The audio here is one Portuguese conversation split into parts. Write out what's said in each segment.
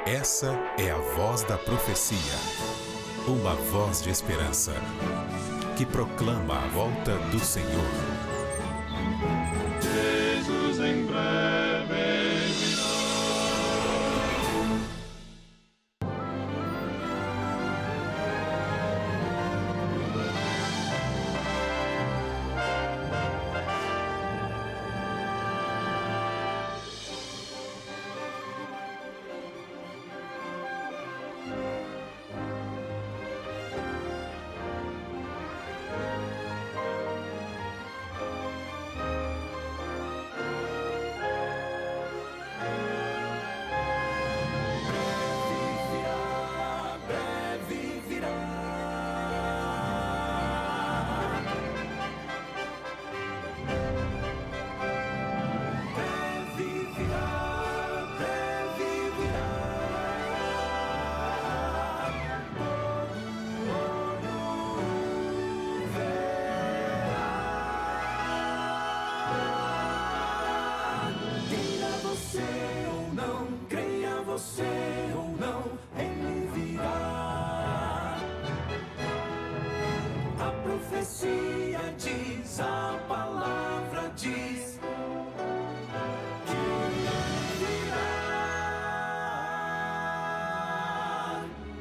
Essa é a voz da profecia, uma voz de esperança, que proclama a volta do Senhor. Jesus em breve virá.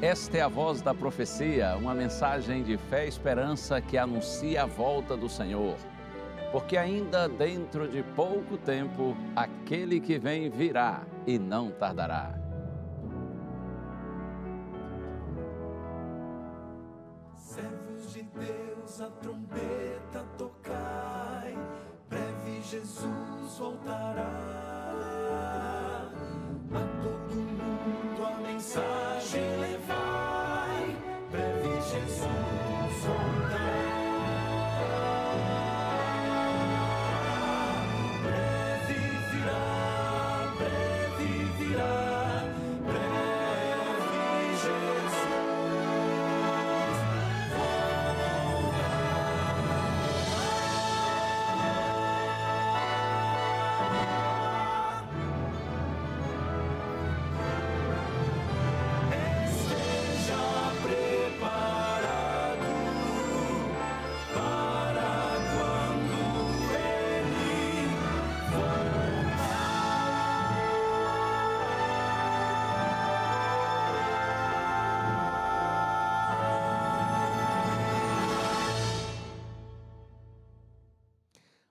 Esta é a voz da profecia, uma mensagem de fé e esperança que anuncia a volta do Senhor. Porque ainda dentro de pouco tempo, aquele que vem virá e não tardará. Servos de Deus, a trombeta tocai, breve Jesus voltará. A todo mundo a mensagem levai, breve Jesus voltará. Breve virá, breve virá, breve Jesus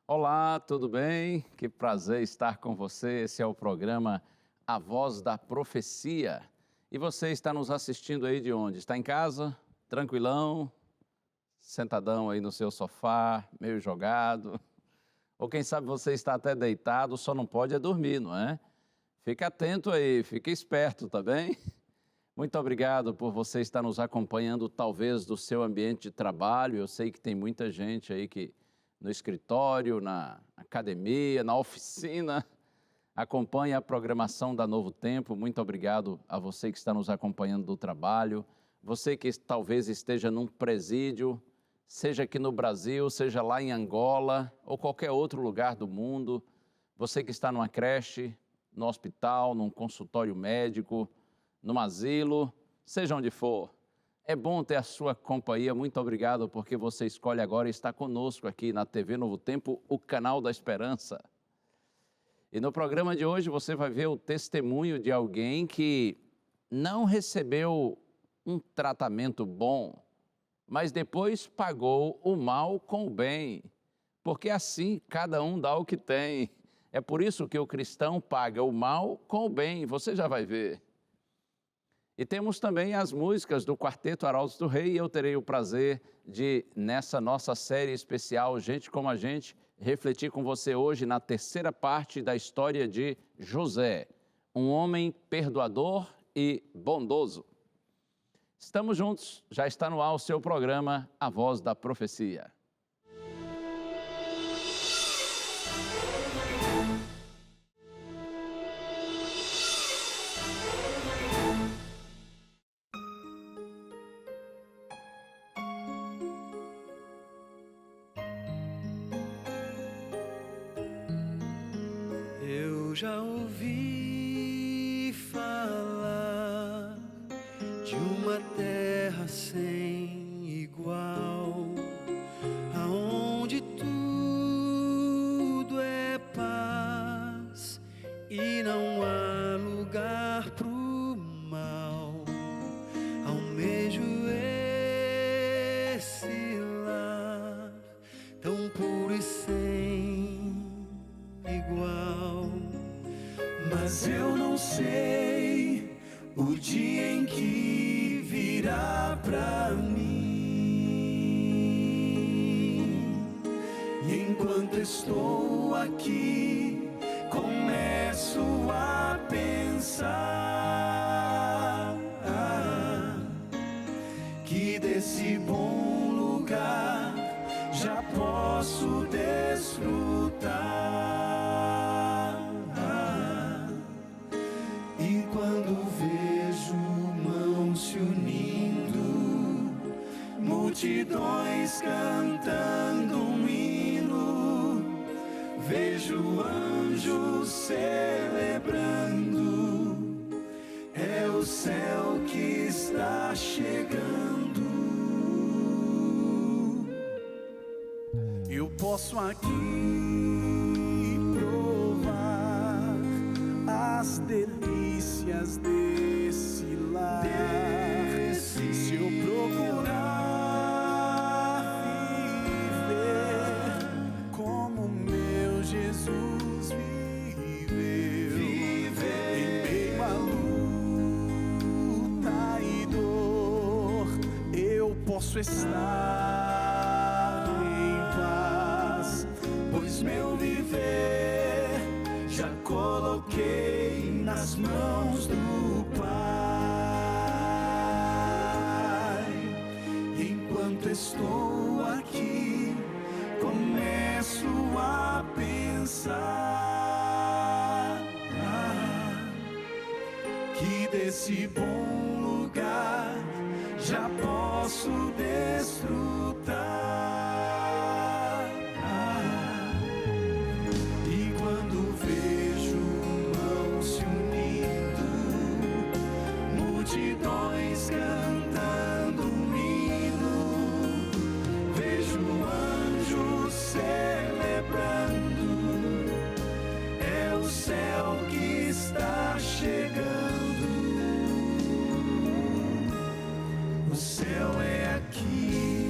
Olá, tudo bem? Que prazer estar com você. Esse é o programa A Voz da Profecia. E você está nos assistindo aí de onde? Está em casa? Tranquilão? Sentadão aí no seu sofá, meio jogado? Ou quem sabe você está até deitado, só não pode é dormir, não é? Fica atento aí, fica esperto, tá bem? Muito obrigado por você estar nos acompanhando, talvez do seu ambiente de trabalho. Eu sei que tem muita gente aí que no escritório, na academia, na oficina, acompanha a programação da Novo Tempo. Muito obrigado a você que está nos acompanhando do trabalho, você que talvez esteja num presídio, seja aqui no Brasil, seja lá em Angola ou qualquer outro lugar do mundo, você que está numa creche, no hospital, num consultório médico, num asilo, seja onde for. É bom ter a sua companhia, muito obrigado porque você escolhe agora estar conosco aqui na TV Novo Tempo, o canal da esperança. E no programa de hoje você vai ver o testemunho de alguém que não recebeu um tratamento bom, mas depois pagou o mal com o bem, porque assim cada um dá o que tem. É por isso que o cristão paga o mal com o bem, você já vai ver. E temos também as músicas do Quarteto Arautos do Rei, e eu terei o prazer de, nessa nossa série especial, Gente Como a Gente, refletir com você hoje na terceira parte da história de José, um homem perdoador e bondoso. Estamos juntos, já está no ar o seu programa, A Voz da Profecia. Eu Eu já ouvi falar de uma terra sem igual, aonde tudo é paz e não há lugar pro mal. Almejo esse lar tão puro e sem igual, mas eu não sei o dia em que virá pra mim. E enquanto estou aqui, começo a pensar que desse bom lugar já posso desfrutar. E quando vejo mãos se unindo, multidões cantando um hino, vejo anjos celebrando, é o céu que está chegando. Eu posso aqui provar as delícias desse lar, se eu procurar viver como meu Jesus viveu, em meio à luta e dor, eu posso estar em paz, pois meu viver já coloquei nas mãos do Pai. Enquanto estou aqui, começo a pensar que desse bom lugar já posso desfrutar. E quando vejo mãos se unindo, multidões cantando um hino, vejo anjos celebrando, é o céu que está chegando. O céu é aqui,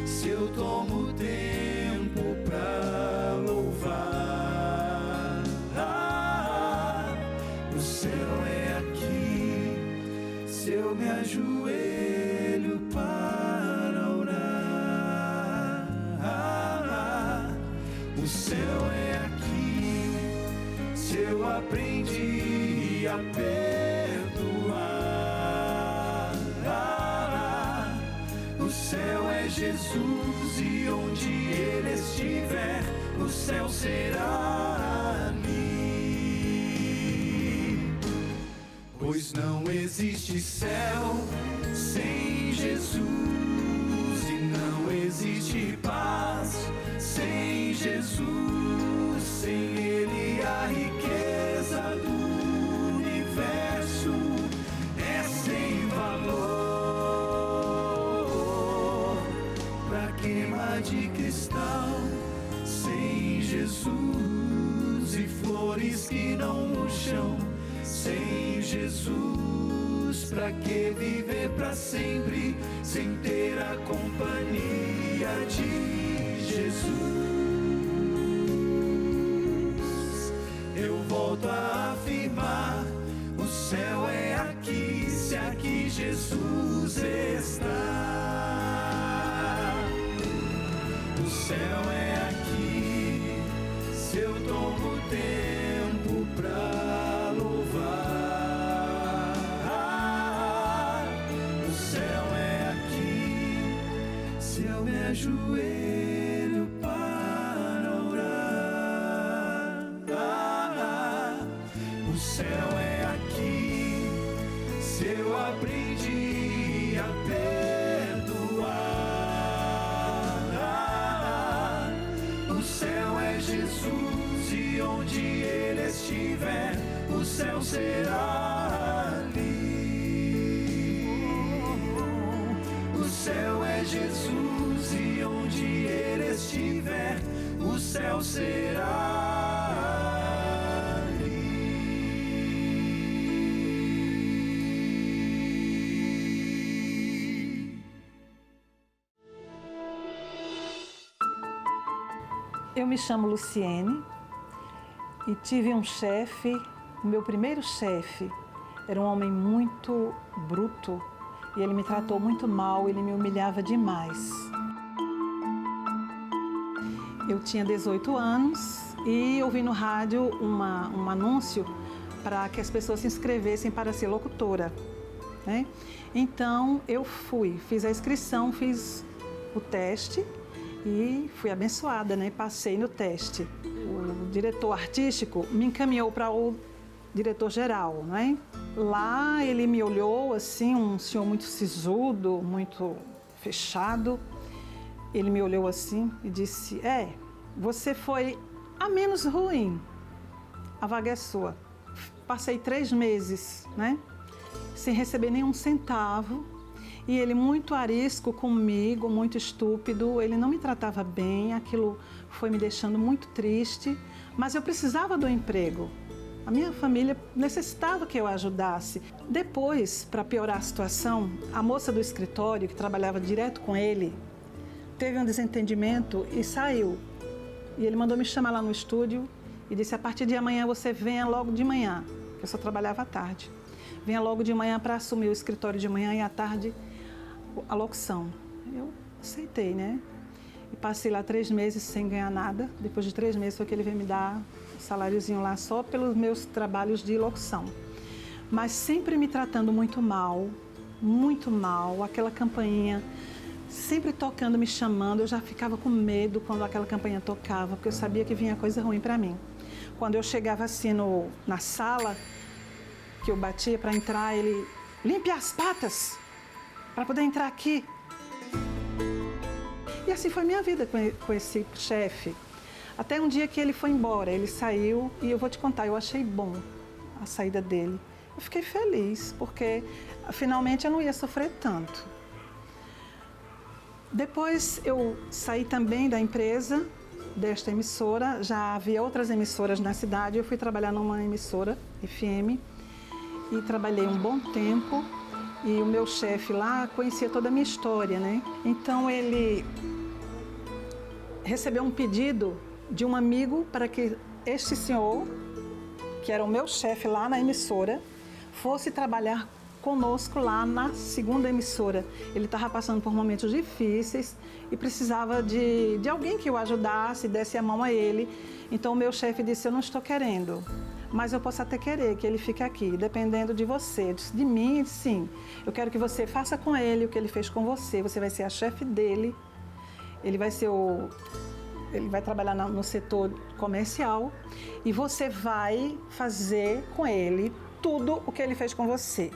se eu tomo tempo pra louvar. O céu é aqui, se eu me ajoelho para orar. O céu é aqui, se eu aprendi a perdoar. O céu é Jesus, e onde Ele estiver, o céu será ali. Pois não existe céu sem Jesus, e não existe paz sem Jesus. Sem Ele a riqueza do universo é sem valor. Pra queima de cristal sem Jesus, e flores que não murcham sem Jesus. Pra que viver pra sempre sem ter a companhia de Jesus? Eu volto a afirmar, o céu é aqui, se aqui Jesus está. O céu é aqui, se eu tomo tempo pra louvar. O céu é aqui, se eu me ajoelho para orar. O céu é aqui, se eu aprendi a perdoar. O céu é Jesus, e onde Ele estiver, estiver, o céu será ali. O céu é Jesus e onde ele estiver, o céu será ali. Eu me chamo Luciene e tive um chefe, o meu primeiro chefe era um homem muito bruto e ele me tratou muito mal, ele me humilhava demais. Eu tinha 18 anos e ouvi no rádio um anúncio para que as pessoas se inscrevessem para ser locutora, né? Então eu fui, fiz a inscrição, fiz o teste e fui abençoada, né? Passei no teste. O diretor artístico me encaminhou para o diretor geral, né? Lá ele me olhou assim, um senhor muito sisudo, muito fechado. Ele me olhou assim e disse: você foi a menos ruim, a vaga é sua. Passei 3 meses, né? Sem receber nenhum centavo. E ele muito arisco comigo, muito estúpido, ele não me tratava bem, aquilo foi me deixando muito triste, mas eu precisava do emprego. A minha família necessitava que eu ajudasse. Depois, para piorar a situação, a moça do escritório, que trabalhava direto com ele, teve um desentendimento e saiu. E ele mandou me chamar lá no estúdio e disse: a partir de amanhã você venha logo de manhã, que eu só trabalhava à tarde. Venha logo de manhã para assumir o escritório de manhã e à tarde a locução. Eu aceitei, né? E passei lá 3 meses sem ganhar nada. Depois de 3 meses foi que ele veio me dar um saláriozinho lá só pelos meus trabalhos de locução. Mas sempre me tratando muito mal, aquela campainha sempre tocando, me chamando. Eu já ficava com medo quando aquela campainha tocava, porque eu sabia que vinha coisa ruim para mim. Quando eu chegava assim na sala, que eu batia para entrar, ele: limpe as patas para poder entrar aqui. E assim foi minha vida com esse chefe. Até um dia que ele foi embora, ele saiu e eu vou te contar, eu achei bom a saída dele. Eu fiquei feliz, porque finalmente eu não ia sofrer tanto. Depois eu saí também da empresa, desta emissora, já havia outras emissoras na cidade, eu fui trabalhar numa emissora FM e trabalhei um bom tempo. E o meu chefe lá conhecia toda a minha história, né? Então ele recebeu um pedido de um amigo para que este senhor, que era o meu chefe lá na emissora, fosse trabalhar conosco lá na segunda emissora. Ele estava passando por momentos difíceis e precisava de alguém que o ajudasse, desse a mão a ele. Então o meu chefe disse: eu não estou querendo, mas eu posso até querer que ele fique aqui, dependendo de você. De mim, sim. Eu quero que você faça com ele o que ele fez com você. Você vai ser a chefe dele. Ele vai trabalhar no setor comercial e você vai fazer com ele tudo o que ele fez com você.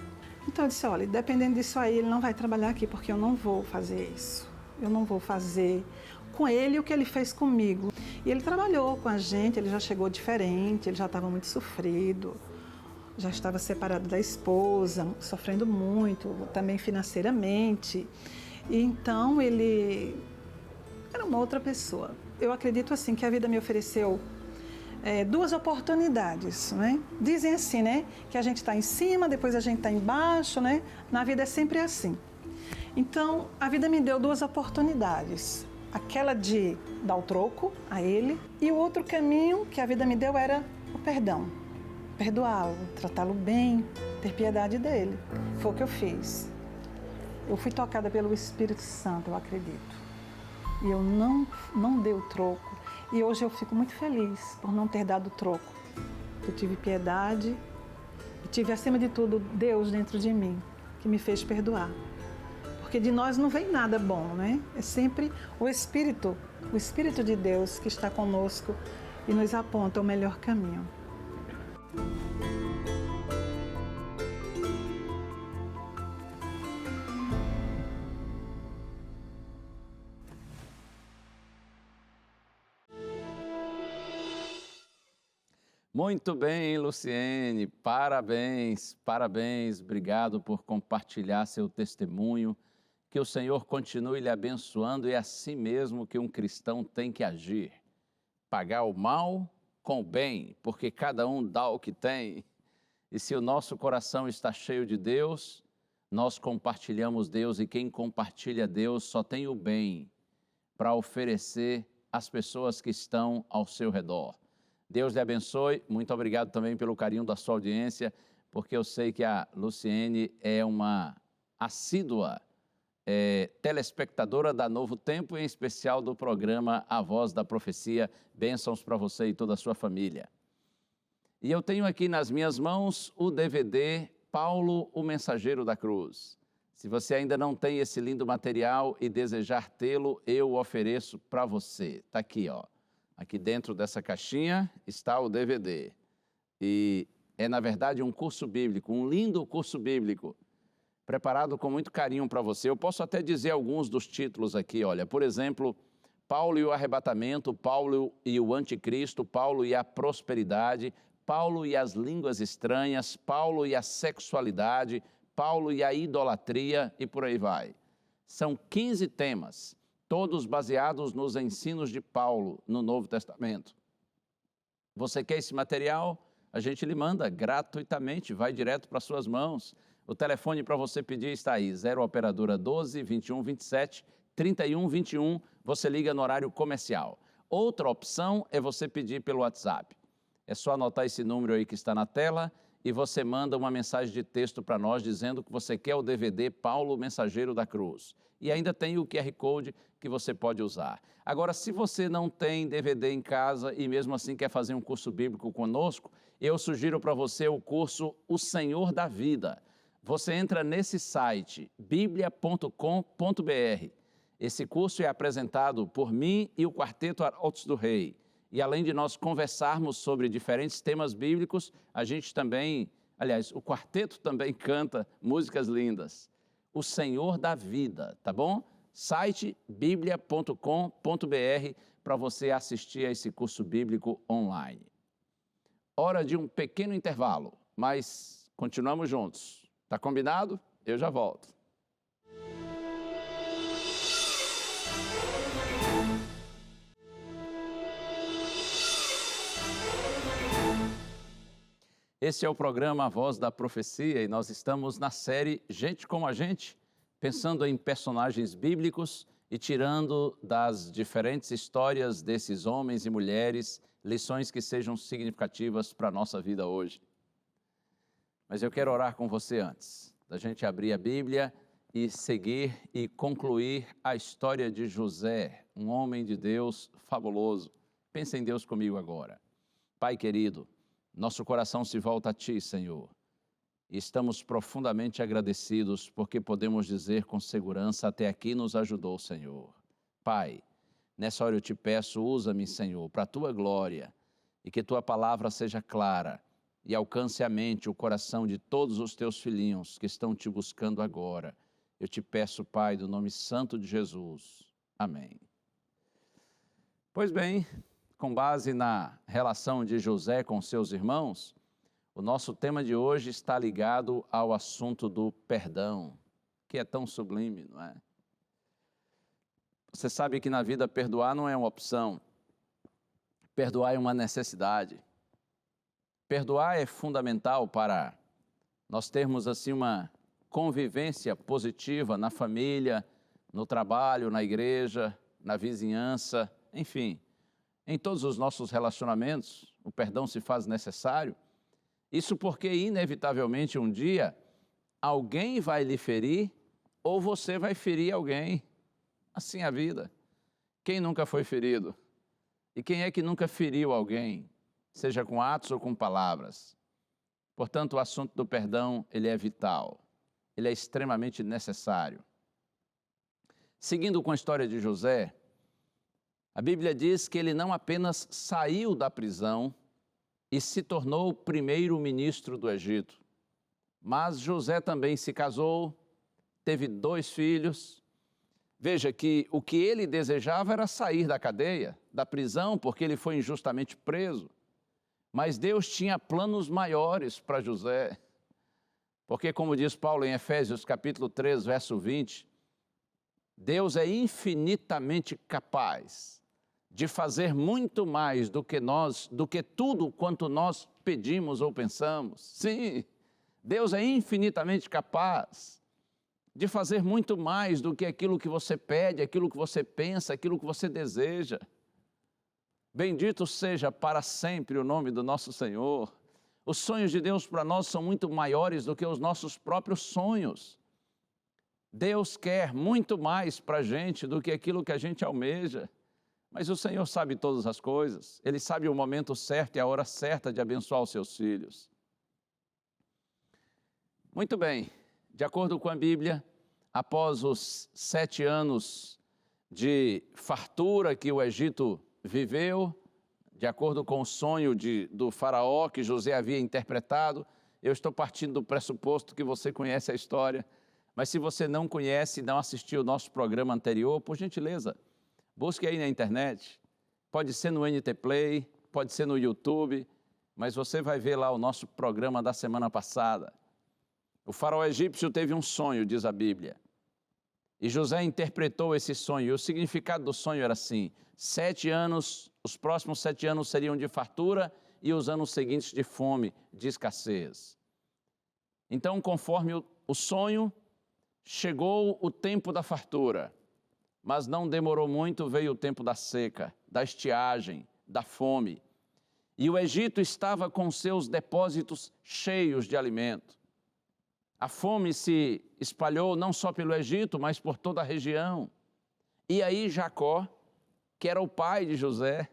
Então eu disse: olha, dependendo disso aí, ele não vai trabalhar aqui, porque eu não vou fazer isso. Eu não vou fazer com ele o que ele fez comigo. E ele trabalhou com a gente, ele já chegou diferente, ele já estava muito sofrido, já estava separado da esposa, sofrendo muito, também financeiramente. E então ele era uma outra pessoa. Eu acredito assim que a vida me ofereceu 2 oportunidades, né? Dizem assim, né? Que a gente está em cima, depois a gente está embaixo, né? Na vida é sempre assim. Então, a vida me deu 2 oportunidades. Aquela de dar o troco a ele, e o outro caminho que a vida me deu era o perdão. Perdoá-lo, tratá-lo bem, ter piedade dele. Foi o que eu fiz. Eu fui tocada pelo Espírito Santo, eu acredito. E eu não dei o troco. E hoje eu fico muito feliz por não ter dado o troco. Eu tive piedade e tive, acima de tudo, Deus dentro de mim, que me fez perdoar. Porque de nós não vem nada bom, né? É sempre o Espírito de Deus que está conosco e nos aponta o melhor caminho. Muito bem, Luciene, parabéns, parabéns, obrigado por compartilhar seu testemunho. Que o Senhor continue lhe abençoando e é assim mesmo que um cristão tem que agir. Pagar o mal com o bem, porque cada um dá o que tem. E se o nosso coração está cheio de Deus, nós compartilhamos Deus e quem compartilha Deus só tem o bem para oferecer às pessoas que estão ao seu redor. Deus lhe abençoe, muito obrigado também pelo carinho da sua audiência, porque eu sei que a Luciene é uma assídua telespectadora da Novo Tempo, em especial do programa A Voz da Profecia. Bênçãos para você e toda a sua família. E eu tenho aqui nas minhas mãos o DVD Paulo, o Mensageiro da Cruz. Se você ainda não tem esse lindo material e desejar tê-lo, eu o ofereço para você. Está aqui, ó. Aqui dentro dessa caixinha está o DVD. E é, na verdade, um curso bíblico, um lindo curso bíblico, preparado com muito carinho para você. Eu posso até dizer alguns dos títulos aqui, olha. Por exemplo, Paulo e o arrebatamento, Paulo e o anticristo, Paulo e a prosperidade, Paulo e as línguas estranhas, Paulo e a sexualidade, Paulo e a idolatria e por aí vai. São 15 temas, todos baseados nos ensinos de Paulo no Novo Testamento. Você quer esse material? A gente lhe manda gratuitamente, vai direto para suas mãos. O telefone para você pedir está aí, 0 operadora 12 21 27 31 21, você liga no horário comercial. Outra opção é você pedir pelo WhatsApp. É só anotar esse número aí que está na tela e você manda uma mensagem de texto para nós dizendo que você quer o DVD Paulo, Mensageiro da Cruz. E ainda tem o QR Code que você pode usar. Agora, se você não tem DVD em casa e mesmo assim quer fazer um curso bíblico conosco, eu sugiro para você o curso O Senhor da Vida. Você entra nesse site, biblia.com.br. Esse curso é apresentado por mim e o Quarteto Arautos do Rei. E além de nós conversarmos sobre diferentes temas bíblicos, a gente também, aliás, o quarteto também canta músicas lindas. O Senhor da Vida, tá bom? Site biblia.com.br para você assistir a esse curso bíblico online. Hora de um pequeno intervalo, mas continuamos juntos. Tá combinado? Eu já volto. Esse é o programa A Voz da Profecia e nós estamos na série Gente como a Gente, pensando em personagens bíblicos e tirando das diferentes histórias desses homens e mulheres lições que sejam significativas para a nossa vida hoje. Mas eu quero orar com você antes da gente abrir a Bíblia e seguir e concluir a história de José, um homem de Deus fabuloso. Pensa em Deus comigo agora. Pai querido, nosso coração se volta a Ti, Senhor. E estamos profundamente agradecidos porque podemos dizer com segurança, até aqui nos ajudou, Senhor. Pai, nessa hora eu te peço, usa-me, Senhor, para a Tua glória e que Tua palavra seja clara e alcance a mente, o coração de todos os Teus filhinhos que estão Te buscando agora. Eu te peço, Pai, do nome santo de Jesus. Amém. Pois bem, com base na relação de José com seus irmãos, o nosso tema de hoje está ligado ao assunto do perdão, que é tão sublime, não é? Você sabe que na vida perdoar não é uma opção, perdoar é uma necessidade. Perdoar é fundamental para nós termos assim uma convivência positiva na família, no trabalho, na igreja, na vizinhança, enfim. Em todos os nossos relacionamentos, o perdão se faz necessário. Isso porque, inevitavelmente, um dia, alguém vai lhe ferir ou você vai ferir alguém. Assim é a vida. Quem nunca foi ferido? E quem é que nunca feriu alguém, seja com atos ou com palavras? Portanto, o assunto do perdão, ele é vital. Ele é extremamente necessário. Seguindo com a história de José, a Bíblia diz que ele não apenas saiu da prisão e se tornou o primeiro-ministro do Egito, mas José também se casou, teve 2 filhos. Veja que o que ele desejava era sair da cadeia, da prisão, porque ele foi injustamente preso. Mas Deus tinha planos maiores para José. Porque, como diz Paulo em Efésios capítulo 3, verso 20, Deus é infinitamente capaz de fazer muito mais do que tudo quanto nós pedimos ou pensamos. Sim, Deus é infinitamente capaz de fazer muito mais do que aquilo que você pede, aquilo que você pensa, aquilo que você deseja. Bendito seja para sempre o nome do nosso Senhor. Os sonhos de Deus para nós são muito maiores do que os nossos próprios sonhos. Deus quer muito mais para a gente do que aquilo que a gente almeja. Mas o Senhor sabe todas as coisas. Ele sabe o momento certo e a hora certa de abençoar os seus filhos. Muito bem, de acordo com a Bíblia, após os 7 anos de fartura que o Egito viveu, de acordo com o sonho do faraó que José havia interpretado, eu estou partindo do pressuposto que você conhece a história, mas se você não conhece e não assistiu o nosso programa anterior, por gentileza, busque aí na internet, pode ser no NT Play, pode ser no YouTube, mas você vai ver lá o nosso programa da semana passada. O faraó egípcio teve um sonho, diz a Bíblia, e José interpretou esse sonho, e o significado do sonho era assim: 7 anos, os próximos 7 anos seriam de fartura e os anos seguintes de fome, de escassez. Então, conforme o sonho, chegou o tempo da fartura, mas não demorou muito, veio o tempo da seca, da estiagem, da fome. E o Egito estava com seus depósitos cheios de alimento. A fome se espalhou não só pelo Egito, mas por toda a região. E aí Jacó, que era o pai de José,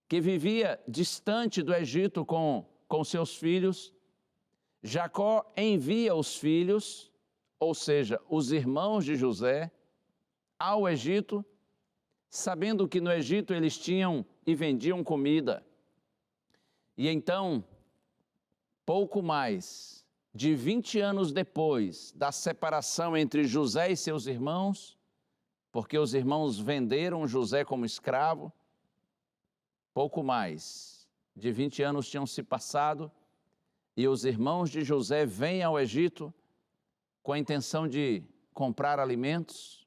que vivia distante do Egito com seus filhos, Jacó envia os filhos, ou seja, os irmãos de José, ao Egito, sabendo que no Egito eles tinham e vendiam comida. E então, pouco mais de 20 anos depois da separação entre José e seus irmãos, porque os irmãos venderam José como escravo, pouco mais de 20 anos tinham se passado e os irmãos de José vêm ao Egito com a intenção de comprar alimentos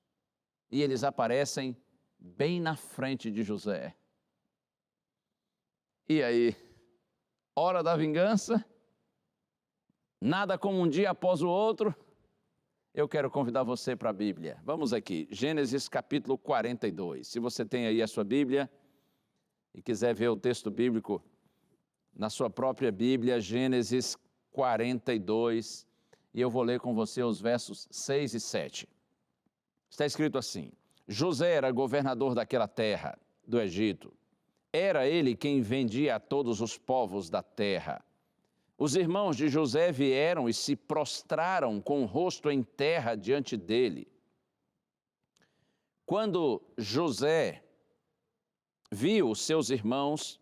e eles aparecem bem na frente de José. E aí, hora da vingança, nada como um dia após o outro. Eu quero convidar você para a Bíblia. Vamos aqui, Gênesis capítulo 42. Se você tem aí a sua Bíblia e quiser ver o texto bíblico na sua própria Bíblia, Gênesis 42, e eu vou ler com você os versos 6 e 7. Está escrito assim: José era governador daquela terra, do Egito. Era ele quem vendia a todos os povos da terra. Os irmãos de José vieram e se prostraram com o rosto em terra diante dele. Quando José viu os seus irmãos,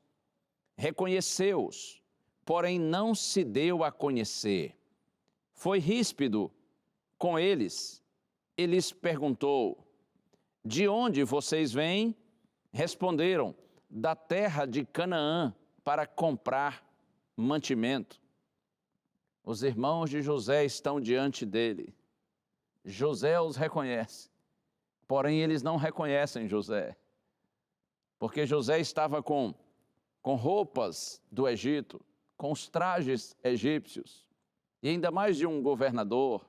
reconheceu-os, porém não se deu a conhecer. Foi ríspido com eles e lhes perguntou: de onde vocês vêm? Responderam: da terra de Canaã, para comprar mantimento. Os irmãos de José estão diante dele. José os reconhece, porém eles não reconhecem José, porque José estava com roupas do Egito, com os trajes egípcios, e ainda mais de um governador.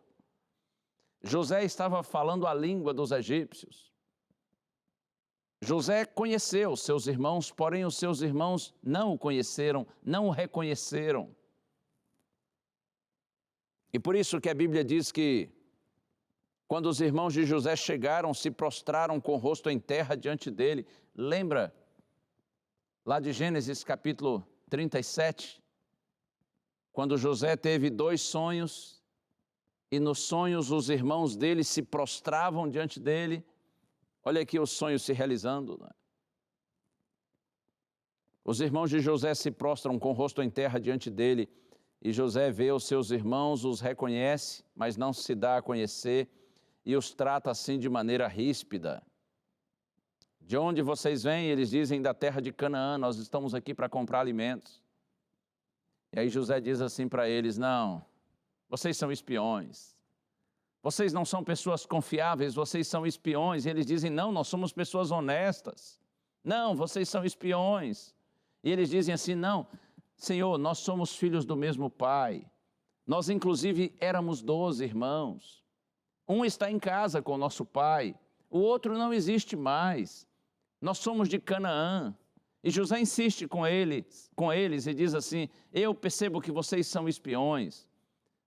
José estava falando a língua dos egípcios. José conheceu seus irmãos, porém os seus irmãos não o conheceram, não o reconheceram. E por isso que a Bíblia diz que, quando os irmãos de José chegaram, se prostraram com o rosto em terra diante dele. Lembra, lá de Gênesis capítulo 37, quando José teve 2 sonhos, e nos sonhos os irmãos dele se prostravam diante dele. Olha aqui os sonhos se realizando. Os irmãos de José se prostram com o rosto em terra diante dele, e José vê os seus irmãos, os reconhece, mas não se dá a conhecer, e os trata assim de maneira ríspida. De onde vocês vêm? Eles dizem: da terra de Canaã, nós estamos aqui para comprar alimentos. E aí José diz assim para eles: não, vocês são espiões. Vocês não são pessoas confiáveis, vocês são espiões. E eles dizem: não, nós somos pessoas honestas. Não, vocês são espiões. E eles dizem assim: não, Senhor, nós somos filhos do mesmo pai. Nós, inclusive, éramos 12 irmãos. Um está em casa com o nosso pai, o outro não existe mais. Nós somos de Canaã. E José insiste com eles e diz assim: eu percebo que vocês são espiões.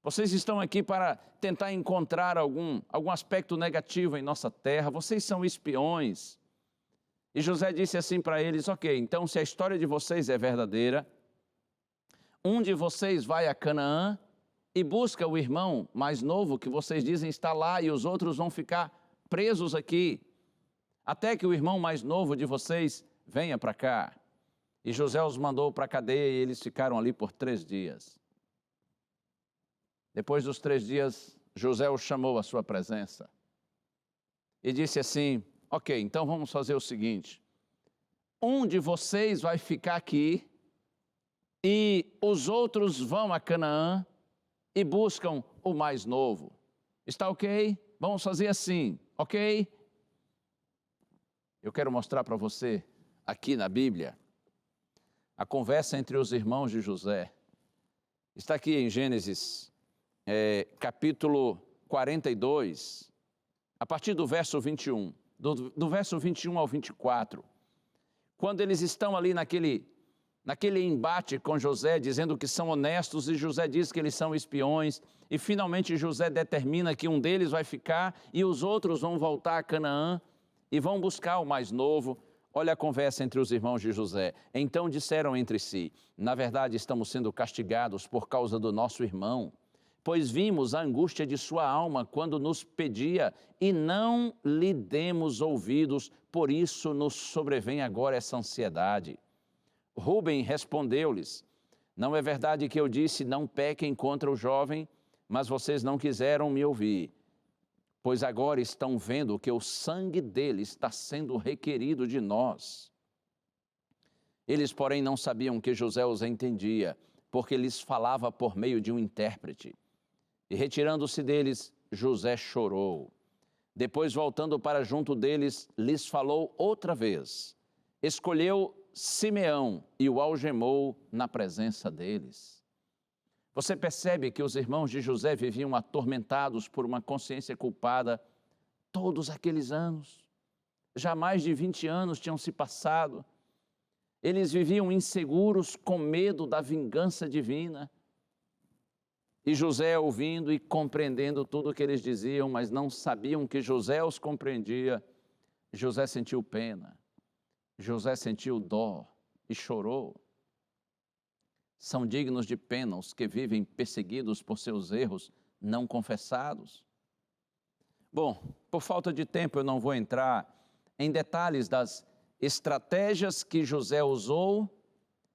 Vocês estão aqui para tentar encontrar algum aspecto negativo em nossa terra. Vocês são espiões. E José disse assim para eles: ok, então se a história de vocês é verdadeira, um de vocês vai a Canaã e busca o irmão mais novo que vocês dizem está lá, e os outros vão ficar presos aqui, até que o irmão mais novo de vocês venha para cá. E José os mandou para a cadeia e eles ficaram ali por 3 dias. Depois dos 3 dias, José os chamou à sua presença e disse assim: ok, então vamos fazer o seguinte, um de vocês vai ficar aqui e os outros vão a Canaã e buscam o mais novo. Está ok? Vamos fazer assim, ok? Eu quero mostrar para você, aqui na Bíblia, a conversa entre os irmãos de José. Está aqui em Gênesis, capítulo 42, a partir do verso 21, do verso 21 ao 24, quando eles estão ali naquele embate com José, dizendo que são honestos, e José diz que eles são espiões, e finalmente José determina que um deles vai ficar e os outros vão voltar a Canaã e vão buscar o mais novo. Olha a conversa entre os irmãos de José. Então disseram entre si: na verdade estamos sendo castigados por causa do nosso irmão, pois vimos a angústia de sua alma quando nos pedia e não lhe demos ouvidos, por isso nos sobrevém agora essa ansiedade. Rúben respondeu-lhes: não é verdade que eu disse, não pequem contra o jovem, mas vocês não quiseram me ouvir, pois agora estão vendo que o sangue dele está sendo requerido de nós. Eles, porém, não sabiam que José os entendia, porque lhes falava por meio de um intérprete. E retirando-se deles, José chorou. Depois, voltando para junto deles, lhes falou outra vez. Escolheu Simeão e o algemou na presença deles. Você percebe que os irmãos de José viviam atormentados por uma consciência culpada todos aqueles anos. Já mais de 20 anos tinham se passado. Eles viviam inseguros, com medo da vingança divina. E José ouvindo e compreendendo tudo o que eles diziam, mas não sabiam que José os compreendia. José sentiu pena, José sentiu dó e chorou. São dignos de pena os que vivem perseguidos por seus erros não confessados. Bom, por falta de tempo eu não vou entrar em detalhes das estratégias que José usou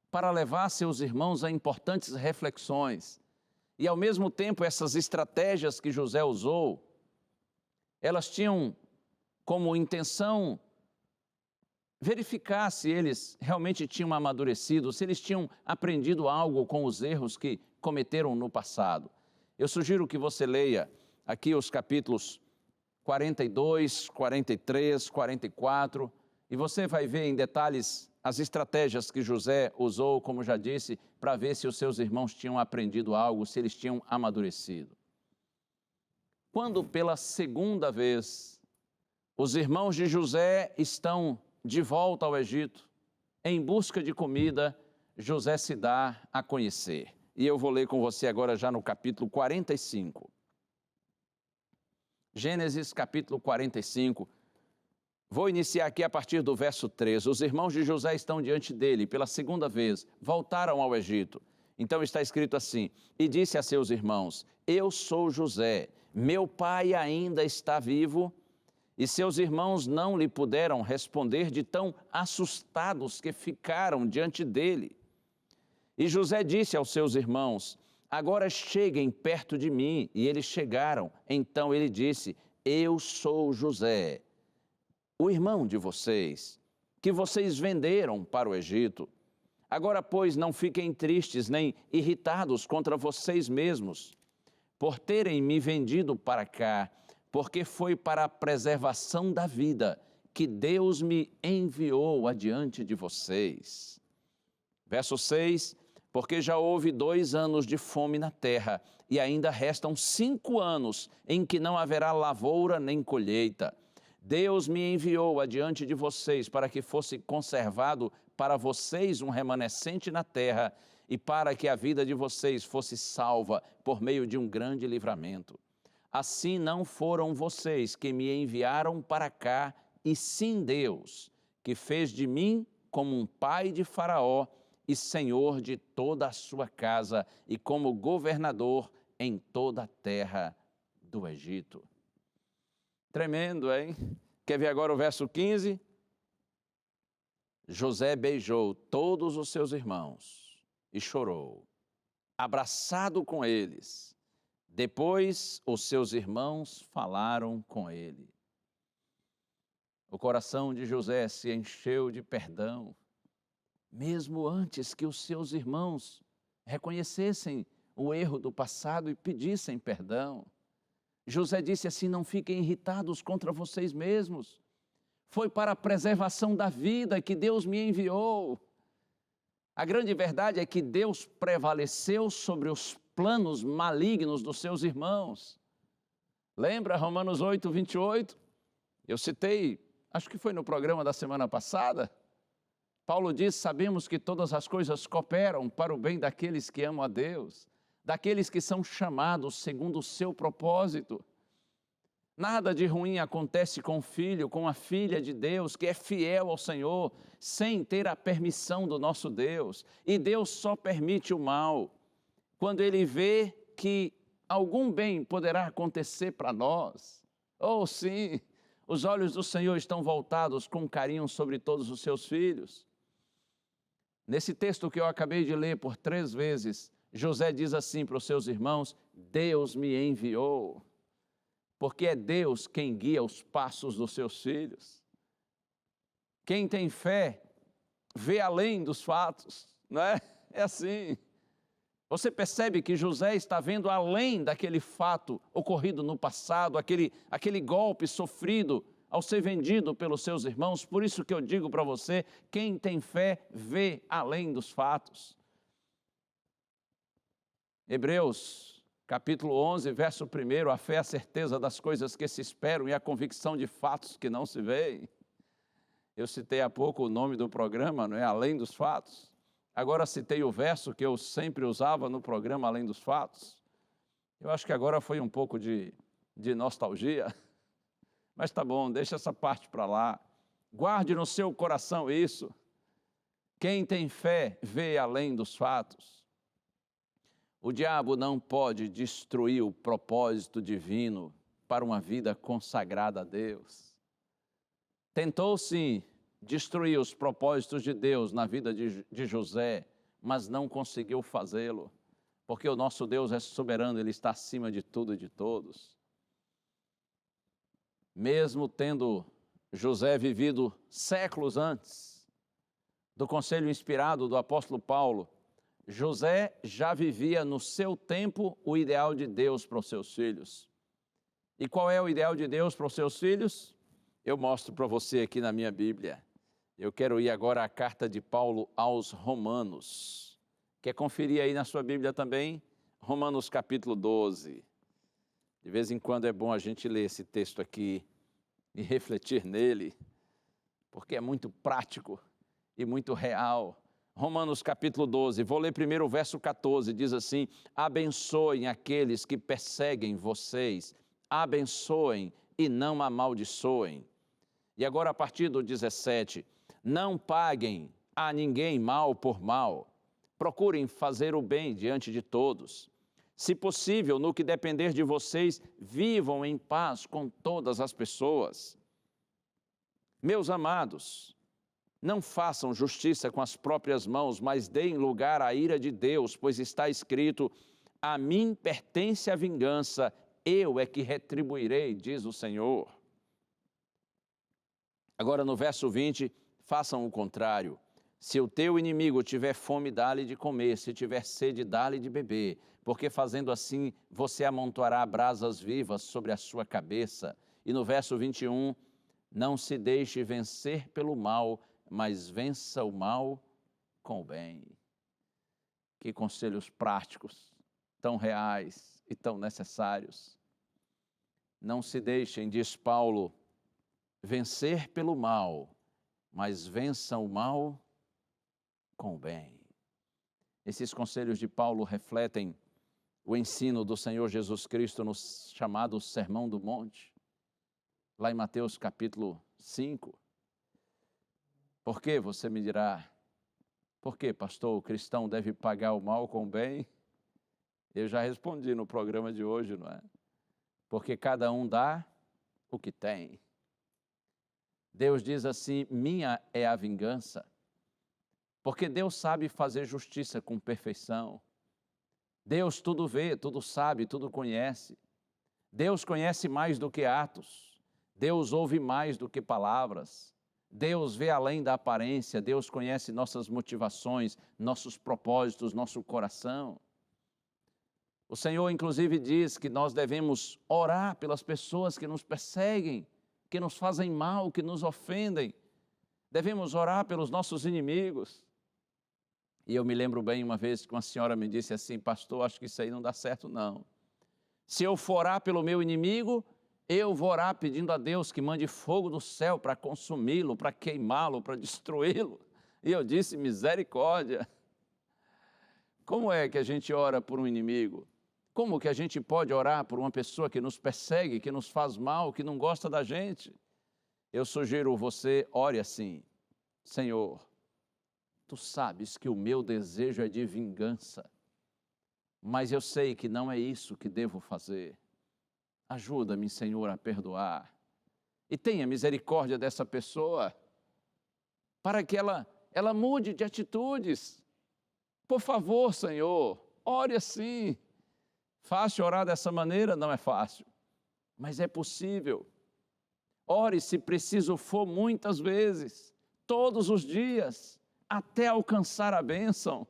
para levar seus irmãos a importantes reflexões. E ao mesmo tempo essas estratégias que José usou, elas tinham como intenção verificar se eles realmente tinham amadurecido, se eles tinham aprendido algo com os erros que cometeram no passado. Eu sugiro que você leia aqui os capítulos 42, 43, 44, e você vai ver em detalhes as estratégias que José usou, como já disse, para ver se os seus irmãos tinham aprendido algo, se eles tinham amadurecido. Quando pela segunda vez os irmãos de José estão de volta ao Egito, em busca de comida, José se dá a conhecer. E eu vou ler com você agora já no capítulo 45. Gênesis capítulo 45. Vou iniciar aqui a partir do verso 3. Os irmãos de José estão diante dele pela segunda vez, voltaram ao Egito. Então está escrito assim: e disse a seus irmãos: eu sou José, meu pai ainda está vivo? E seus irmãos não lhe puderam responder de tão assustados que ficaram diante dele. E José disse aos seus irmãos: agora cheguem perto de mim. E eles chegaram. Então ele disse: eu sou José, o irmão de vocês, que vocês venderam para o Egito. Agora, pois, não fiquem tristes nem irritados contra vocês mesmos, por terem me vendido para cá, porque foi para a preservação da vida que Deus me enviou adiante de vocês. Verso 6, porque já houve 2 anos de fome na terra, e ainda restam 5 anos em que não haverá lavoura nem colheita. Deus me enviou adiante de vocês para que fosse conservado para vocês um remanescente na terra e para que a vida de vocês fosse salva por meio de um grande livramento. Assim não foram vocês que me enviaram para cá, e sim Deus, que fez de mim como um pai de Faraó e senhor de toda a sua casa e como governador em toda a terra do Egito. Tremendo, hein? Quer ver agora o verso 15? José beijou todos os seus irmãos e chorou, abraçado com eles. Depois os seus irmãos falaram com ele. O coração de José se encheu de perdão, mesmo antes que os seus irmãos reconhecessem o erro do passado e pedissem perdão. José disse assim: não fiquem irritados contra vocês mesmos. Foi para a preservação da vida que Deus me enviou. A grande verdade é que Deus prevaleceu sobre os planos malignos dos seus irmãos. Lembra Romanos 8, 28? Eu citei, acho que foi no programa da semana passada. Paulo diz: sabemos que todas as coisas cooperam para o bem daqueles que amam a Deus, daqueles que são chamados segundo o seu propósito. Nada de ruim acontece com o filho, com a filha de Deus, que é fiel ao Senhor, sem ter a permissão do nosso Deus. E Deus só permite o mal quando Ele vê que algum bem poderá acontecer para nós. Oh, sim, os olhos do Senhor estão voltados com carinho sobre todos os seus filhos. Nesse texto que eu acabei de ler por 3 vezes, José diz assim para os seus irmãos: Deus me enviou. Porque é Deus quem guia os passos dos seus filhos. Quem tem fé vê além dos fatos, não é? É assim. Você percebe que José está vendo além daquele fato ocorrido no passado, aquele golpe sofrido ao ser vendido pelos seus irmãos. Por isso que eu digo para você, quem tem fé vê além dos fatos. Hebreus capítulo 11, verso 1, a fé é a certeza das coisas que se esperam e a convicção de fatos que não se veem. Eu citei há pouco o nome do programa, não é? Além dos fatos. Agora citei o verso que eu sempre usava no programa Além dos Fatos. Eu acho que agora foi um pouco de nostalgia. Mas tá bom, deixa essa parte para lá. Guarde no seu coração isso. Quem tem fé vê além dos fatos. O diabo não pode destruir o propósito divino para uma vida consagrada a Deus. Tentou sim destruir os propósitos de Deus na vida de José, mas não conseguiu fazê-lo, porque o nosso Deus é soberano, Ele está acima de tudo e de todos. Mesmo tendo José vivido séculos antes do conselho inspirado do apóstolo Paulo, José já vivia no seu tempo o ideal de Deus para os seus filhos. E qual é o ideal de Deus para os seus filhos? Eu mostro para você aqui na minha Bíblia. Eu quero ir agora à carta de Paulo aos Romanos. Quer conferir aí na sua Bíblia também? Romanos capítulo 12. De vez em quando é bom a gente ler esse texto aqui e refletir nele, porque é muito prático e muito real. Romanos capítulo 12, vou ler primeiro o verso 14, diz assim: abençoem aqueles que perseguem vocês, abençoem e não amaldiçoem. E agora a partir do 17, não paguem a ninguém mal por mal, procurem fazer o bem diante de todos. Se possível, no que depender de vocês, vivam em paz com todas as pessoas. Meus amados, não façam justiça com as próprias mãos, mas deem lugar à ira de Deus, pois está escrito: a mim pertence a vingança, eu é que retribuirei, diz o Senhor. Agora no verso 20, façam o contrário. Se o teu inimigo tiver fome, dá-lhe de comer, se tiver sede, dá-lhe de beber, porque fazendo assim, você amontoará brasas vivas sobre a sua cabeça. E no verso 21, não se deixe vencer pelo mal, mas vença o mal com o bem. Que conselhos práticos, tão reais e tão necessários. Não se deixem, diz Paulo, vencer pelo mal, mas vença o mal com o bem. Esses conselhos de Paulo refletem o ensino do Senhor Jesus Cristo no chamado Sermão do Monte, lá em Mateus capítulo 5. Por que, você me dirá, por que, pastor, o cristão deve pagar o mal com o bem? Eu já respondi no programa de hoje, não é? Porque cada um dá o que tem. Deus diz assim, minha é a vingança. Porque Deus sabe fazer justiça com perfeição. Deus tudo vê, tudo sabe, tudo conhece. Deus conhece mais do que atos. Deus ouve mais do que palavras. Deus vê além da aparência. Deus conhece nossas motivações, nossos propósitos, nosso coração. O Senhor, inclusive, diz que nós devemos orar pelas pessoas que nos perseguem, que nos fazem mal, que nos ofendem. Devemos orar pelos nossos inimigos. E eu me lembro bem uma vez que uma senhora me disse assim, pastor, acho que isso aí não dá certo não. Se eu for orar pelo meu inimigo, eu vou orar pedindo a Deus que mande fogo do céu para consumi-lo, para queimá-lo, para destruí-lo. E eu disse, misericórdia. Como é que a gente ora por um inimigo? Como que a gente pode orar por uma pessoa que nos persegue, que nos faz mal, que não gosta da gente? Eu sugiro você, ore assim, Senhor, Tu sabes que o meu desejo é de vingança, mas eu sei que não é isso que devo fazer. Ajuda-me, Senhor, a perdoar. E tenha misericórdia dessa pessoa, para que ela mude de atitudes. Por favor, Senhor, ore assim. Fácil orar dessa maneira? Não é fácil, mas é possível. Ore, se preciso for, muitas vezes, todos os dias, até alcançar a bênção,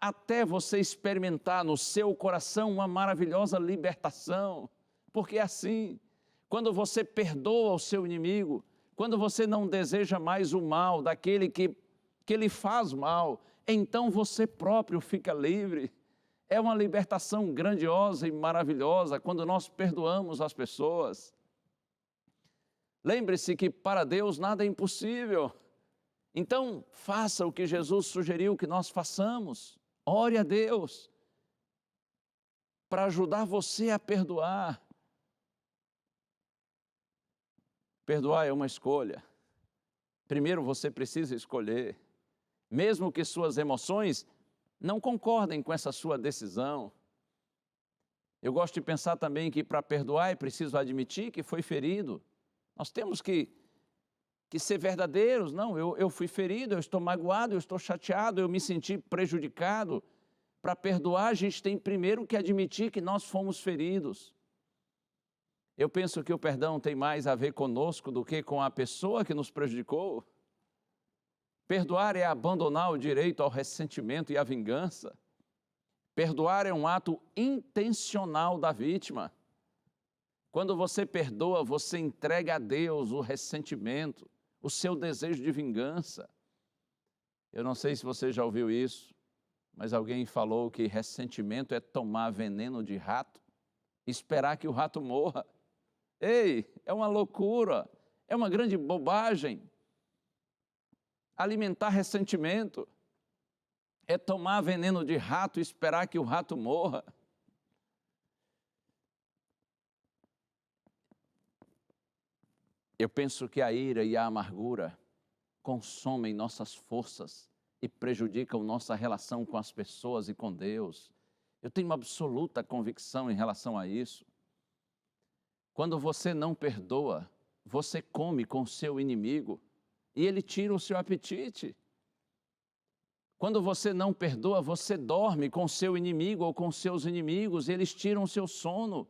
até você experimentar no seu coração uma maravilhosa libertação, porque é assim, quando você perdoa o seu inimigo, quando você não deseja mais o mal daquele que lhe faz mal, então você próprio fica livre. É uma libertação grandiosa e maravilhosa quando nós perdoamos as pessoas. Lembre-se que para Deus nada é impossível. Então, faça o que Jesus sugeriu que nós façamos. Ore a Deus para ajudar você a perdoar. Perdoar é uma escolha. Primeiro você precisa escolher. Mesmo que suas emoções não concordem com essa sua decisão. Eu gosto de pensar também que para perdoar é preciso admitir que foi ferido. Nós temos que ser verdadeiros. Não, eu fui ferido, eu estou magoado, eu estou chateado, eu me senti prejudicado. Para perdoar, a gente tem primeiro que admitir que nós fomos feridos. Eu penso que o perdão tem mais a ver conosco do que com a pessoa que nos prejudicou. Perdoar é abandonar o direito ao ressentimento e à vingança. Perdoar é um ato intencional da vítima. Quando você perdoa, você entrega a Deus o ressentimento, o seu desejo de vingança. Eu não sei se você já ouviu isso, mas alguém falou que ressentimento é tomar veneno de rato e esperar que o rato morra. Ei, é uma loucura, é uma grande bobagem. Alimentar ressentimento é tomar veneno de rato e esperar que o rato morra. Eu penso que a ira e a amargura consomem nossas forças e prejudicam nossa relação com as pessoas e com Deus. Eu tenho uma absoluta convicção em relação a isso. Quando você não perdoa, você come com o seu inimigo e ele tira o seu apetite. Quando você não perdoa, você dorme com o seu inimigo ou com seus inimigos e eles tiram o seu sono.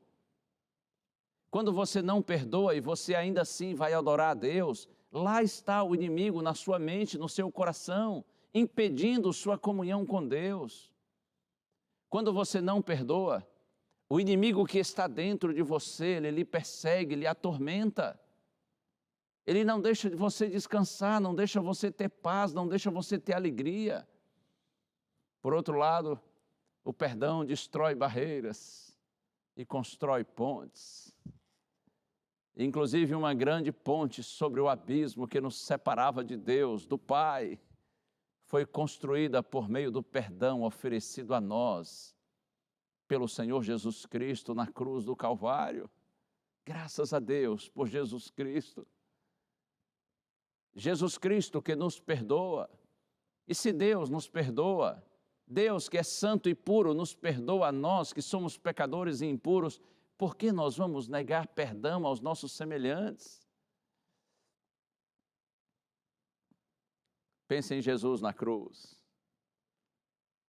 Quando você não perdoa e você ainda assim vai adorar a Deus, lá está o inimigo na sua mente, no seu coração. impedindo sua comunhão com Deus. Quando você não perdoa, o inimigo que está dentro de você, ele lhe persegue, lhe atormenta. Ele não deixa você descansar, não deixa você ter paz, não deixa você ter alegria. Por outro lado, o perdão destrói barreiras e constrói pontes. Inclusive uma grande ponte sobre o abismo que nos separava de Deus, do Pai, foi construída por meio do perdão oferecido a nós pelo Senhor Jesus Cristo na cruz do Calvário. Graças a Deus por Jesus Cristo. Jesus Cristo que nos perdoa. E se Deus nos perdoa, Deus que é santo e puro nos perdoa a nós que somos pecadores e impuros, por que nós vamos negar perdão aos nossos semelhantes? Pense em Jesus na cruz.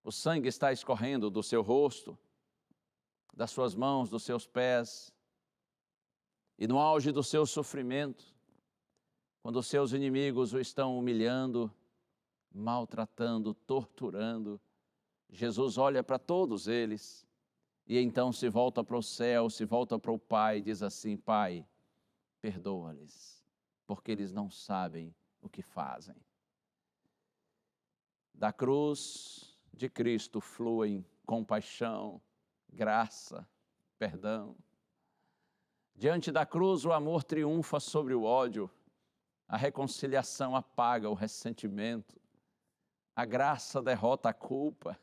O sangue está escorrendo do seu rosto, das suas mãos, dos seus pés. E no auge do seu sofrimento, quando os seus inimigos o estão humilhando, maltratando, torturando, Jesus olha para todos eles e então se volta para o céu, se volta para o Pai e diz assim: Pai, perdoa-lhes, porque eles não sabem o que fazem. Da cruz de Cristo fluem compaixão, graça, perdão. Diante da cruz o amor triunfa sobre o ódio, a reconciliação apaga o ressentimento, a graça derrota a culpa.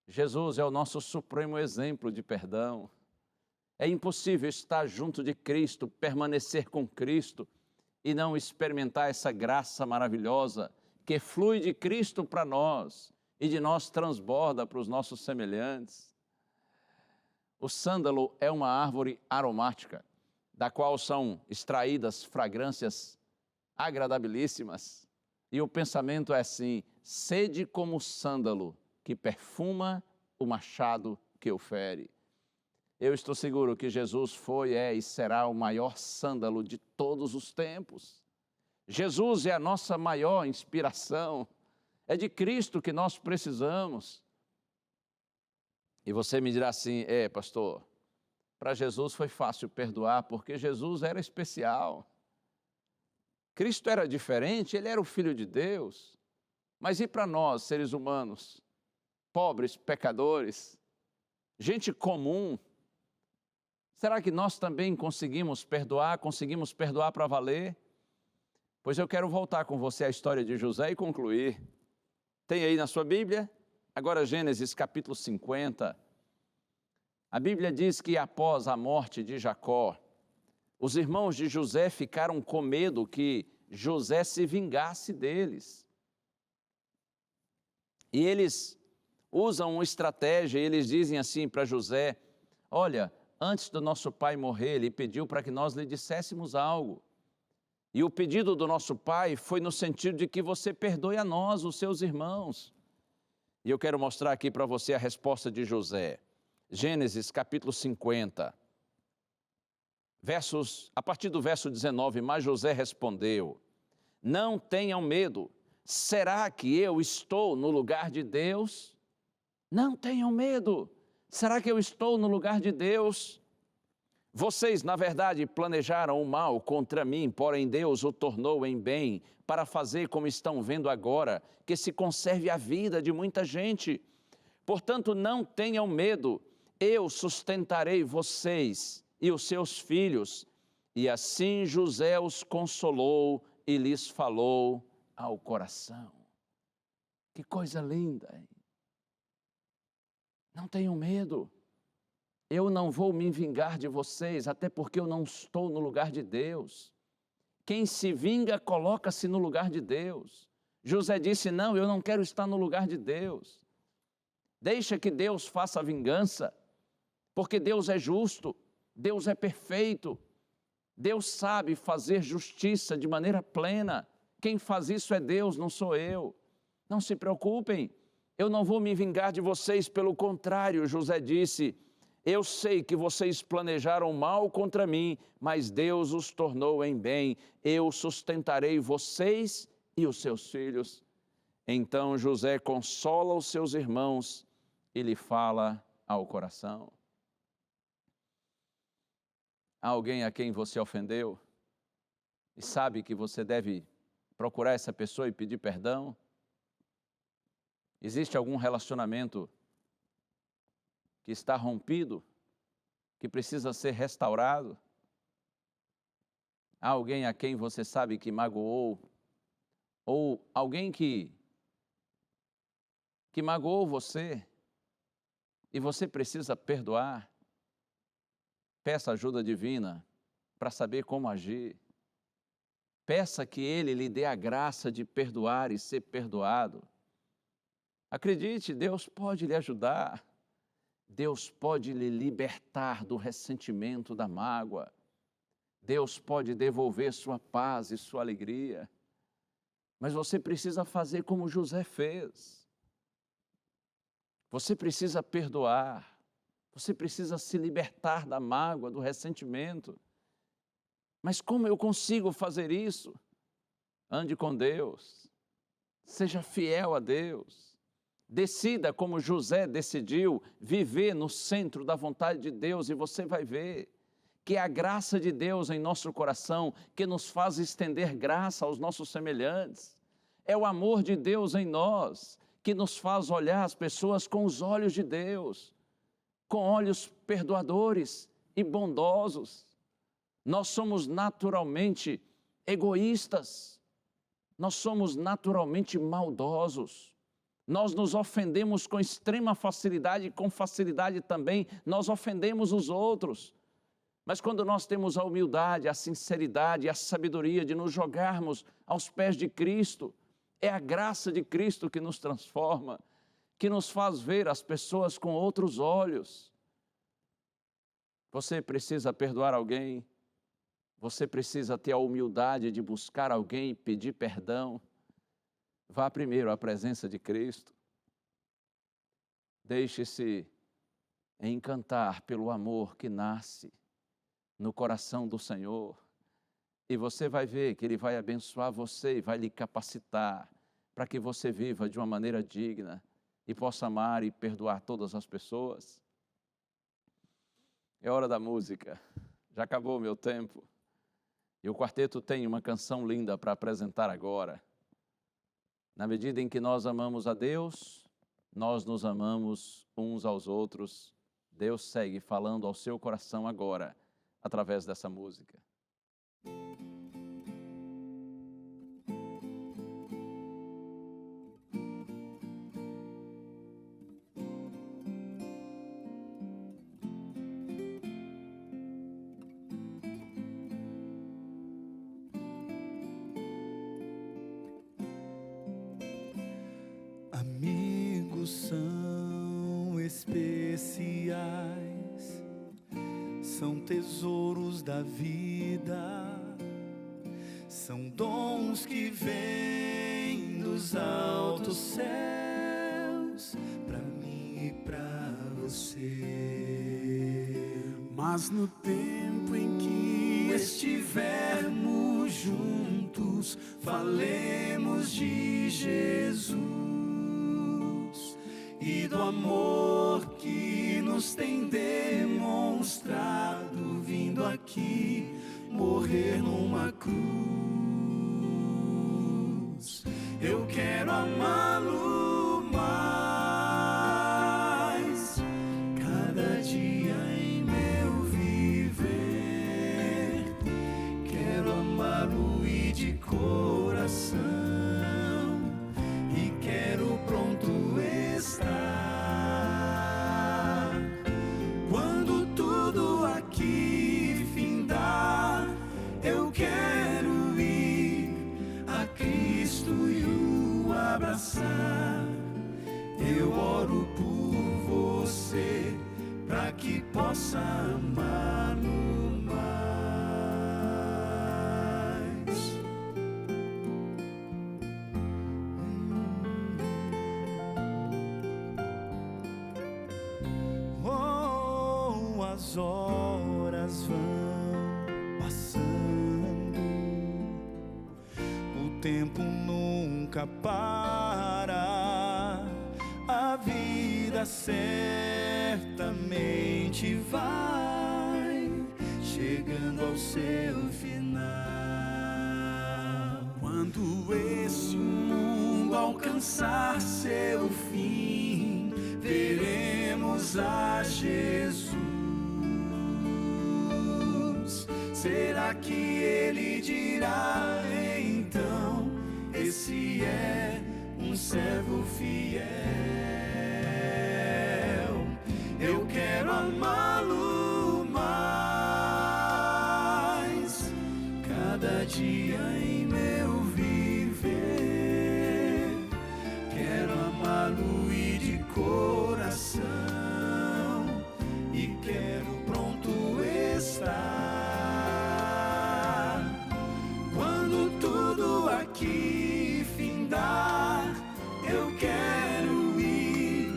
Jesus é o nosso supremo exemplo de perdão. É impossível estar junto de Cristo, permanecer com Cristo e não experimentar essa graça maravilhosa que flui de Cristo para nós e de nós transborda para os nossos semelhantes. O sândalo é uma árvore aromática, da qual são extraídas fragrâncias agradabilíssimas. E o pensamento é assim: sede como o sândalo, que perfuma o machado que o fere. Eu estou seguro que Jesus foi, é e será o maior sândalo de todos os tempos. Jesus é a nossa maior inspiração. É de Cristo que nós precisamos. E você me dirá assim: pastor, para Jesus foi fácil perdoar, porque Jesus era especial. Cristo era diferente, ele era o Filho de Deus. Mas e para nós, seres humanos, pobres, pecadores, gente comum, será que nós também conseguimos perdoar para valer? Pois eu quero voltar com você à história de José e concluir. Tem aí na sua Bíblia? Agora Gênesis capítulo 50. A Bíblia diz que após a morte de Jacó, os irmãos de José ficaram com medo que José se vingasse deles. E eles usam uma estratégia, eles dizem assim para José: olha, antes do nosso pai morrer, ele pediu para que nós lhe disséssemos algo. E o pedido do nosso pai foi no sentido de que você perdoe a nós, os seus irmãos. E eu quero mostrar aqui para você a resposta de José. Gênesis capítulo 50, a partir do verso 19, mas José respondeu: não tenham medo, será que eu estou no lugar de Deus? Não tenham medo, será que eu estou no lugar de Deus? Vocês, na verdade, planejaram o mal contra mim, porém Deus o tornou em bem, para fazer como estão vendo agora, que se conserve a vida de muita gente. Portanto, não tenham medo, eu sustentarei vocês e os seus filhos. E assim José os consolou e lhes falou ao coração. Que coisa linda, hein? Não tenham medo. Eu não vou me vingar de vocês, até porque eu não estou no lugar de Deus. Quem se vinga, coloca-se no lugar de Deus. José disse: não, eu não quero estar no lugar de Deus. Deixa que Deus faça a vingança, porque Deus é justo, Deus é perfeito. Deus sabe fazer justiça de maneira plena. Quem faz isso é Deus, não sou eu. Não se preocupem, eu não vou me vingar de vocês, pelo contrário, José disse: eu sei que vocês planejaram mal contra mim, mas Deus os tornou em bem. Eu sustentarei vocês e os seus filhos. Então José consola os seus irmãos e lhe fala ao coração. Há alguém a quem você ofendeu e sabe que você deve procurar essa pessoa e pedir perdão? Existe algum relacionamento que está rompido, que precisa ser restaurado? Há alguém a quem você sabe que magoou? Ou alguém que magoou você e você precisa perdoar? Peça ajuda divina para saber como agir. Peça que Ele lhe dê a graça de perdoar e ser perdoado. Acredite, Deus pode lhe ajudar. Deus pode lhe libertar do ressentimento, da mágoa. Deus pode devolver sua paz e sua alegria. Mas você precisa fazer como José fez. Você precisa perdoar. Você precisa se libertar da mágoa, do ressentimento. Mas como eu consigo fazer isso? Ande com Deus. Seja fiel a Deus. Decida como José decidiu viver no centro da vontade de Deus e você vai ver que é a graça de Deus em nosso coração que nos faz estender graça aos nossos semelhantes. É o amor de Deus em nós que nos faz olhar as pessoas com os olhos de Deus, com olhos perdoadores e bondosos. Nós somos naturalmente egoístas, nós somos naturalmente maldosos. Nós nos ofendemos com extrema facilidade e com facilidade também nós ofendemos os outros. Mas quando nós temos a humildade, a sinceridade e a sabedoria de nos jogarmos aos pés de Cristo, é a graça de Cristo que nos transforma, que nos faz ver as pessoas com outros olhos. Você precisa perdoar alguém, você precisa ter a humildade de buscar alguém e pedir perdão. Vá primeiro à presença de Cristo. Deixe-se encantar pelo amor que nasce no coração do Senhor. E você vai ver que Ele vai abençoar você e vai lhe capacitar para que você viva de uma maneira digna e possa amar e perdoar todas as pessoas. É hora da música. Já acabou o meu tempo. E o quarteto tem uma canção linda para apresentar agora. Na medida em que nós amamos a Deus, nós nos amamos uns aos outros. Deus segue falando ao seu coração agora, através dessa música. Amigos são especiais, são tesouros da vida, são dons que vêm dos altos céus, pra mim e pra você. Mas no tempo em que estivermos juntos, falemos de Jesus e do amor que nos tem demonstrado, vindo aqui morrer numa cruz. Eu quero amá-lo mais, cada dia em meu viver. Quero amá-lo e de coração, e quero pronto estar. Quando tudo aqui findar, eu quero ir a Cristo e o abraçar. Eu oro por você, pra que possa amar-no mais. Oh, as horas vão passando, o tempo nunca nunca para. A vida certamente vai chegando ao seu final. Quando esse mundo alcançar seu fim, veremos a Jesus. Será que ele dirá então: esse é um servo fiel? Eu quero amá-lo mais, cada dia em meu viver. Quero amá-lo e de coração, e quero pronto estar. Quando tudo aqui findar, eu quero ir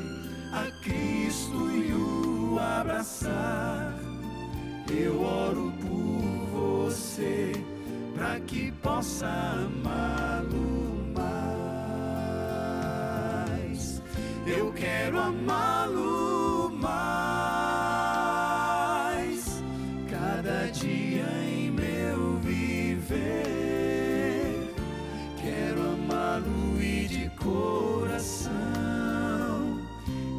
a Cristo e o abraçar. Eu oro por você, para que possa amá-lo mais. Eu quero amá-lo mais, cada dia em meu viver. Quero amá-lo e de coração,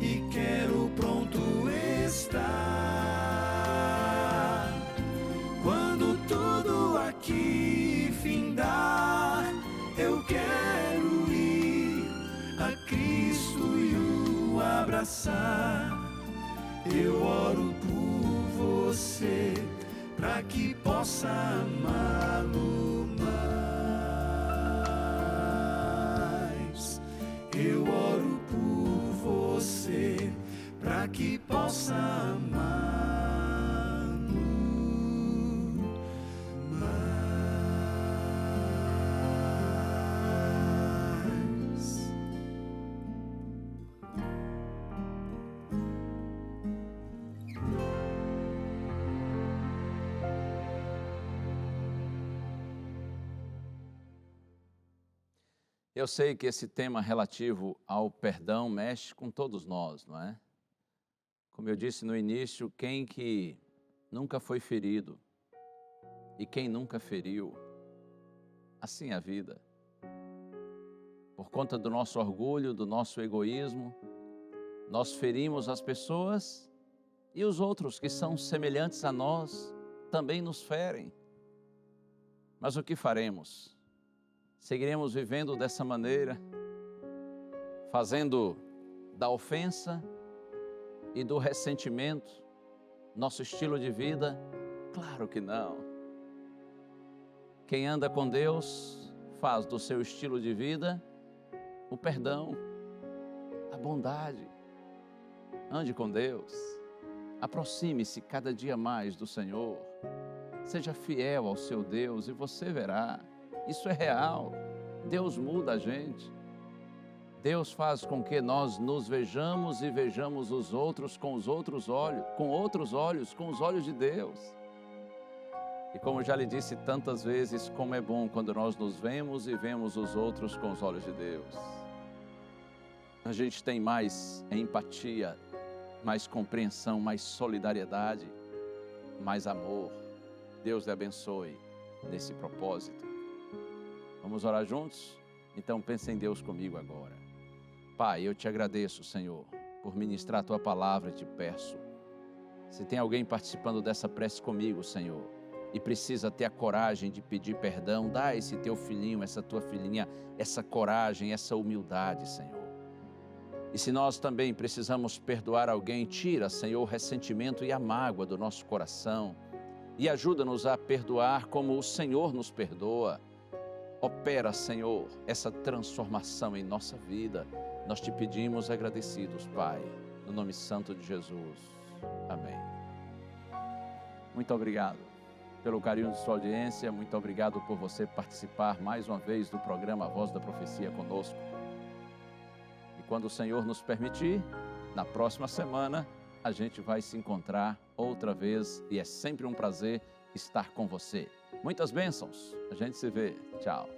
e quero pronto estar. Quando tudo aqui findar, eu quero ir a Cristo e o abraçar. Eu oro por você, para que possa amá-lo mais. Eu oro por você, para que possa amá-lo mais. Eu sei que esse tema relativo ao perdão mexe com todos nós, não é? Como eu disse no início, quem que nunca foi ferido e quem nunca feriu, assim é a vida. Por conta do nosso orgulho, do nosso egoísmo, nós ferimos as pessoas e os outros que são semelhantes a nós também nos ferem. Mas o que faremos? Seguiremos vivendo dessa maneira, fazendo da ofensa e do ressentimento nosso estilo de vida? Claro que não. Quem anda com Deus faz do seu estilo de vida o perdão, a bondade. Ande com Deus, aproxime-se cada dia mais do Senhor, seja fiel ao seu Deus e você verá. Isso é real. Deus muda a gente. Deus faz com que nós nos vejamos e vejamos os outros com os outros olhos, com outros olhos, com os olhos de Deus. E como já lhe disse tantas vezes, como é bom quando nós nos vemos e vemos os outros com os olhos de Deus. A gente tem mais empatia, mais compreensão, mais solidariedade, mais amor. Deus lhe abençoe nesse propósito. Vamos orar juntos? Então pense em Deus comigo agora. Pai, eu te agradeço, Senhor, por ministrar a Tua palavra e te peço. Se tem alguém participando dessa prece comigo, Senhor, e precisa ter a coragem de pedir perdão, dá a esse teu filhinho, essa tua filhinha, essa coragem, essa humildade, Senhor. E se nós também precisamos perdoar alguém, tira, Senhor, o ressentimento e a mágoa do nosso coração e ajuda-nos a perdoar como o Senhor nos perdoa. Opera, Senhor, essa transformação em nossa vida. Nós te pedimos agradecidos, Pai, no nome santo de Jesus. Amém. Muito obrigado pelo carinho de sua audiência, muito obrigado por você participar mais uma vez do programa A Voz da Profecia conosco. E quando o Senhor nos permitir, na próxima semana, a gente vai se encontrar outra vez e é sempre um prazer estar com você. Muitas bênçãos. A gente se vê. Tchau.